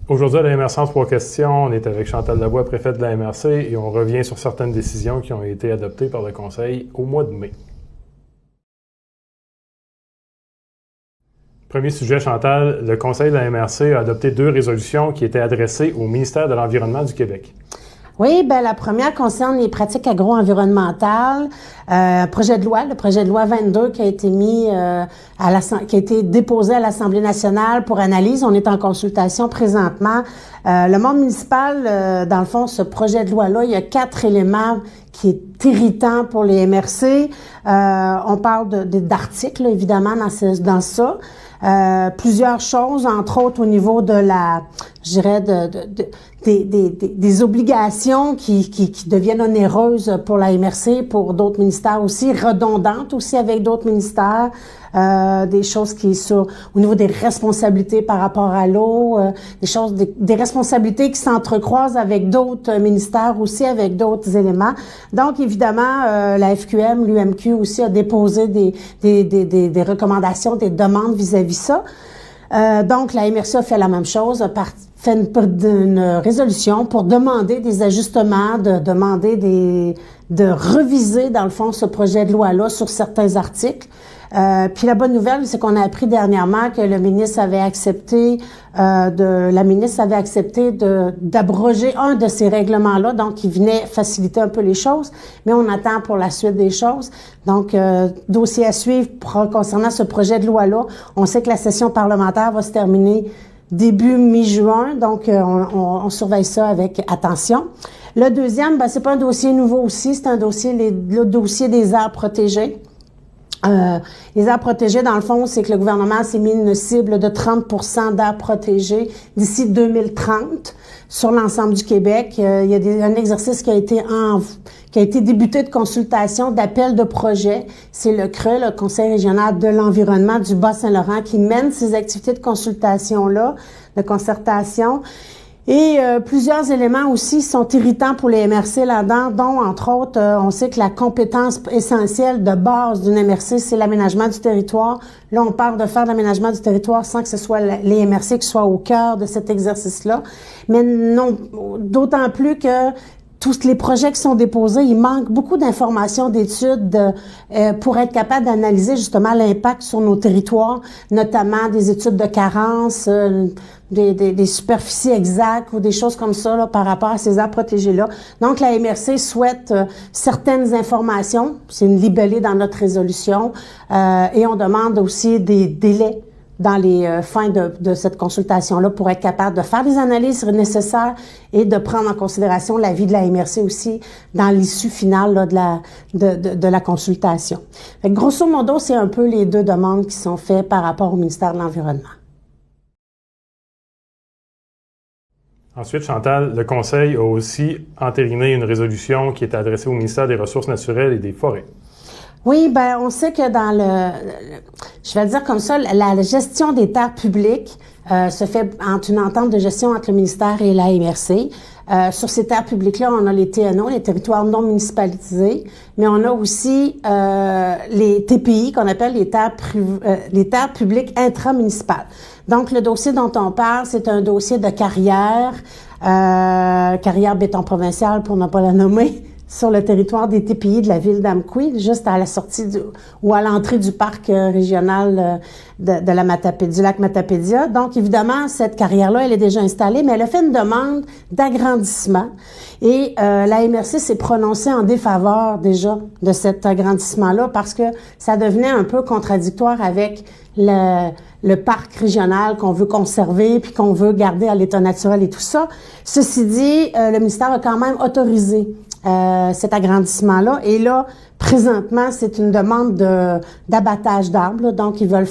Aujourd'hui, à la MRC en 3 questions, on est avec Chantal Lavoie, préfète de la MRC, et on revient sur certaines décisions qui ont été adoptées par le Conseil au mois de mai. Premier sujet, Chantal, le Conseil de la MRC a adopté 2 résolutions qui étaient adressées au ministère de l'Environnement du Québec. Oui, ben la première concerne les pratiques agro-environnementales. Projet de loi, le projet de loi 22 qui a été qui a été déposé à l'Assemblée nationale pour analyse. On est en consultation présentement. Le monde municipal, dans le fond, ce projet de loi-là, il y a 4 éléments qui est irritant pour les MRC. On parle d'articles, évidemment, dans ça. Plusieurs choses, entre autres au niveau de des obligations qui deviennent onéreuses pour la MRC, pour d'autres ministères aussi, redondantes aussi avec d'autres ministères, des choses qui sont au niveau des responsabilités par rapport à l'eau, des responsabilités qui s'entrecroisent avec d'autres ministères aussi, avec d'autres éléments. Donc, évidemment, la FQM, l'UMQ aussi a déposé des recommandations, des demandes vis-à-vis ça. Donc, la MRC a fait la même chose, a fait une résolution pour demander des ajustements, de reviser, dans le fond, ce projet de loi-là sur certains articles. Puis la bonne nouvelle, c'est qu'on a appris dernièrement que le ministre avait accepté d'abroger un de ces règlements-là, donc qui venait faciliter un peu les choses, mais on attend pour la suite des choses. Donc, dossier à suivre concernant ce projet de loi-là. On sait que la session parlementaire va se terminer début mi-juin, donc on surveille ça avec attention. Le deuxième, c'est pas un dossier nouveau aussi, c'est un dossier, le dossier des aires protégées. Les aires protégées, dans le fond, c'est que le gouvernement s'est mis une cible de 30% d'aires protégées d'ici 2030 sur l'ensemble du Québec. Il y a un exercice qui a été débuté de consultation, d'appel de projet. C'est le CRE, le Conseil régional de l'environnement du Bas-Saint-Laurent, qui mène ces activités de consultation-là, de concertation. Et plusieurs éléments aussi sont irritants pour les MRC là-dedans, dont, entre autres, on sait que la compétence essentielle de base d'une MRC, c'est l'aménagement du territoire. Là, on parle de faire l'aménagement du territoire sans que ce soit les MRC qui soient au cœur de cet exercice-là. Mais non, d'autant plus que tous les projets qui sont déposés, il manque beaucoup d'informations, d'études pour être capable d'analyser justement l'impact sur nos territoires, notamment des études de carence, des superficies exactes ou des choses comme ça là, par rapport à ces aires protégées-là. Donc, la MRC souhaite certaines informations. C'est une libellée dans notre résolution. Et on demande aussi des délais dans les fins de cette consultation-là pour être capable de faire des analyses nécessaires et de prendre en considération l'avis de la MRC aussi dans l'issue finale là, de la consultation. Fait que, grosso modo, c'est un peu les 2 demandes qui sont faites par rapport au ministère de l'Environnement. Ensuite, Chantal, le Conseil a aussi entériné une résolution qui est adressée au ministère des Ressources naturelles et des Forêts. Oui, on sait que dans je vais le dire comme ça, la gestion des terres publiques se fait entre une entente de gestion entre le ministère et la MRC. Sur ces terres publiques-là, on a les TNO, les territoires non municipalisés, mais on a aussi les TPI, qu'on appelle les terres publiques intramunicipales. Donc, le dossier dont on parle, c'est un dossier de carrière béton provincial pour ne pas la nommer, sur le territoire des TPI de la ville d'Amqui, juste à la sortie ou à l'entrée du parc régional du lac Matapédia. Donc, évidemment, cette carrière-là, elle est déjà installée, mais elle a fait une demande d'agrandissement. Et la MRC s'est prononcée en défaveur déjà de cet agrandissement-là parce que ça devenait un peu contradictoire avec le parc régional qu'on veut conserver puis qu'on veut garder à l'état naturel et tout ça. Ceci dit, le ministère a quand même autorisé cet agrandissement-là. Et là, présentement, c'est une demande d'abattage d'arbres. Donc, ils veulent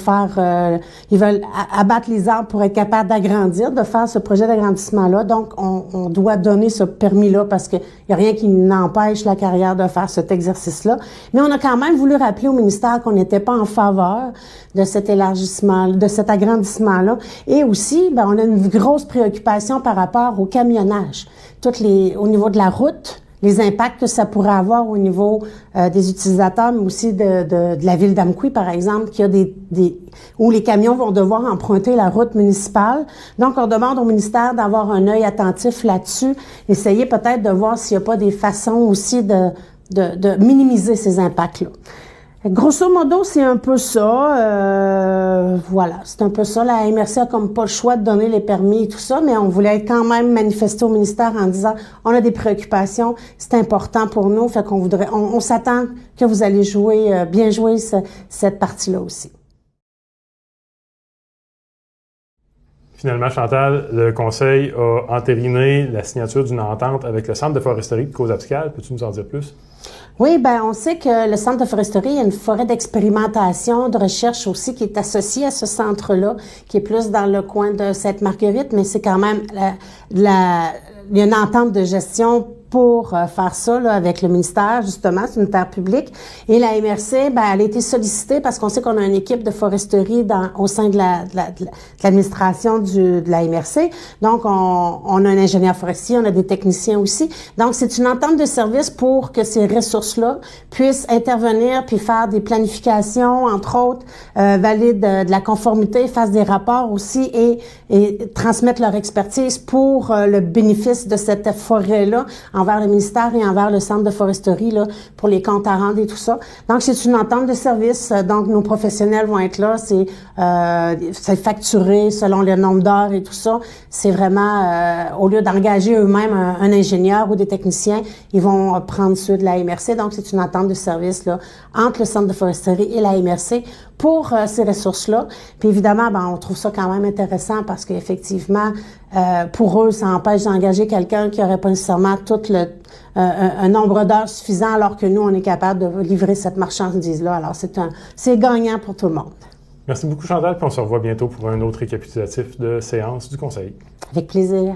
abattre les arbres pour être capables d'agrandir, de faire ce projet d'agrandissement-là. Donc, on doit donner ce permis-là parce qu'il n'y a rien qui n'empêche la carrière de faire cet exercice-là. Mais on a quand même voulu rappeler au ministère qu'on n'était pas en faveur de cet élargissement, de cet agrandissement-là. Et aussi, on a une grosse préoccupation par rapport au camionnage. Au niveau de la route, les impacts que ça pourrait avoir au niveau des utilisateurs, mais aussi de la ville d'Amqui, par exemple, qui a où les camions vont devoir emprunter la route municipale. Donc, on demande au ministère d'avoir un œil attentif là-dessus, essayer peut-être de voir s'il n'y a pas des façons aussi de minimiser ces impacts-là. Grosso modo, c'est un peu ça. Voilà, c'est un peu ça. La MRC a comme pas le choix de donner les permis et tout ça, mais on voulait quand même manifester au ministère en disant on a des préoccupations, c'est important pour nous, fait qu'on voudrait, on s'attend que vous allez bien jouer cette partie-là aussi. Finalement, Chantal, le Conseil a entériné la signature d'une entente avec le Centre de foresterie de Causa-Picale. Peux-tu nous en dire plus? Oui, ben on sait que le Centre de foresterie, il y a une forêt d'expérimentation, de recherche aussi qui est associée à ce centre-là, qui est plus dans le coin de Sainte-Marguerite, mais c'est quand même il y a une entente de gestion pour faire ça là, avec le ministère, justement, c'est une terre publique. Et la MRC, ben, elle a été sollicitée parce qu'on sait qu'on a une équipe de foresterie au sein de l'administration de la MRC. Donc, on a un ingénieur forestier, on a des techniciens aussi. Donc, c'est une entente de service pour que ces ressources-là puissent intervenir puis faire des planifications, entre autres, valident de la conformité, fassent des rapports aussi et transmettre leur expertise pour le bénéfice de cette forêt-là envers le ministère et envers le centre de foresterie là, pour les comptes à rendre et tout ça. Donc, c'est une entente de service. Donc, nos professionnels vont être là. C'est facturé selon le nombre d'heures et tout ça. C'est vraiment, au lieu d'engager eux-mêmes un ingénieur ou des techniciens, ils vont prendre ceux de la MRC. Donc, c'est une entente de service là, entre le centre de foresterie et la MRC pour ces ressources-là. Puis évidemment, ben, on trouve ça quand même intéressant parce qu'effectivement, pour eux, ça empêche d'engager quelqu'un qui n'aurait pas nécessairement un nombre d'heures suffisant alors que nous, on est capable de livrer cette marchandise-là. Alors, c'est gagnant pour tout le monde. Merci beaucoup, Chantal, puis on se revoit bientôt pour un autre récapitulatif de séance du Conseil. Avec plaisir.